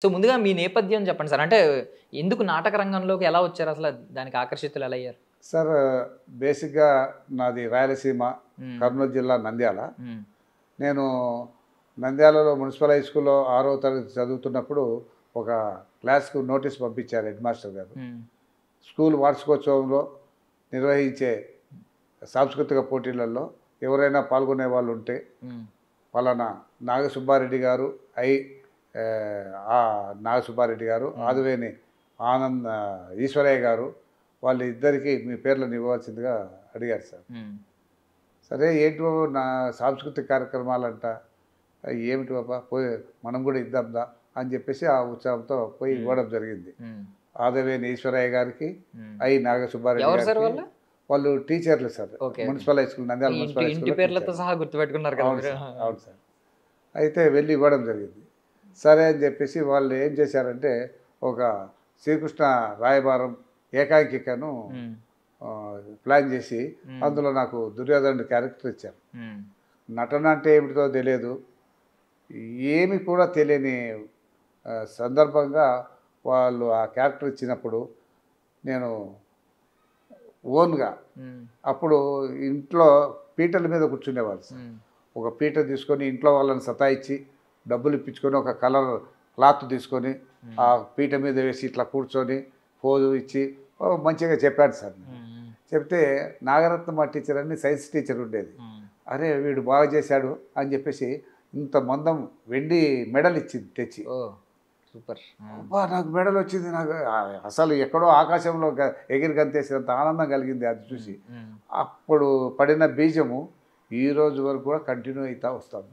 So, ముందుగా మీ నేపథ్యం చెప్పండి సార్. అంటే ఎందుకు నాటక రంగంలోకి ఎలా వచ్చారు అసల? దానికి ఆకర్షితులు ఎలా అయ్యారు? సార్ బేసిక్‌గా నాది రాయలసీమ, హ్మ్. కర్నూలు జిల్లా నంద్యాల. హ్మ్. నేను నంద్యాలలో మున్సిపల్ హై స్కూల్‌లో 6వ తరగతి చదువుతున్నప్పుడు ఒక క్లాస్‌కు నోటీస్ పంపించారు హెడ్ మాస్టర్ గారు. హ్మ్. స్కూల్ స్కూల్ వార్షికోత్సవంలో నిర్వహించే సాంస్కృతిక పోటీలలో ఎవరైనా పాల్గొనే వాళ్ళు ఉంటే హ్మ్. పలానా నాగసుబ్బారెడ్డి గారు, ఆ నాగసుబ్బారెడ్డి గారు, ఆదివేని ఈశ్వరయ్య గారు వాళ్ళిద్దరికీ మీ పేర్లను ఇవ్వాల్సిందిగా అడిగారు సార్. హ్మ్. సరే ఏంటి బాబు నా సాంస్కృతిక కార్యక్రమాలంట, ఏమిటి బాబా పోయి మనం కూడా ఇద్దాందా అని చెప్పేసి ఆ ఉత్సాహంతో పోయి హ్మ్. ఇవ్వడం జరిగింది. హ్మ్. ఆదవేని ఈశ్వరయ్య గారికి, హ్మ్. నాగసుబ్బారెడ్డి ఎవరు సార్ గారికి. వాళ్ళు? వాళ్ళు టీచర్లు sir. Okay. Okay. Municipal high school Nandyal ఇంటి మున్సిపల్ హై ఇంటి స్కూల్‌లో పేర్లతో టీచర్లు. సహా గుర్తుపెట్టుకున్నారు కదా అవును మీరు. సార్. అవును సార్. అయితే వెళ్ళి ఇవ్వడం జరిగింది. సరే అని చెప్పేసి వాళ్ళు ఏం చేశారంటే ఒక శ్రీకృష్ణ రాయబారం ఏకాంకికను హ్మ్. ప్లాన్ చేసి హ్మ్. అందులో నాకు దుర్యోధనుడి క్యారెక్టర్ ఇచ్చారు. హ్మ్. నటన అంటే ఏమిటో తెలియదు. ఏమి కూడా తెలియని సందర్భంగా వాళ్ళు ఆ క్యారెక్టర్ ఇచ్చినప్పుడు నేను ఓన్‌గా హ్మ్. అప్పుడు ఇంట్లో పీటల మీద కూర్చునేవాళ్ళు సార్. హ్మ్. ఒక పీట తీసుకొని ఇంట్లో వాళ్ళని సతాయించి డబ్బులు ఇప్పించుకొని ఒక కలర్ క్లాత్ తీసుకొని ఆ హ్మ్. పీట మీద వేసి ఇట్లా కూర్చొని పోజు ఇచ్చి మంచిగా చెప్పాను సార్ నేను. హ్మ్. చెప్తే నాగరత్నం మా టీచర్ అని సైన్స్ టీచర్ ఉండేది. హ్మ్. అరే వీడు బాగా చేశాడు అని చెప్పేసి ఇంత మందం వెండి మెడల్ ఇచ్చింది తెచ్చి. ఓహ్! సూపర్. ఆ! అబ్బా! నాకు మెడల్ వచ్చింది. నాకు అసలు ఎక్కడో ఆకాశంలో ఎగిరి గంతేసినంత ఆనందం కలిగింది అది హ్మ్. చూసి. హ్మ్. అప్పుడు పడిన బీజము ఈ రోజు వరకు కూడా కంటిన్యూ అయితా వస్తుంది.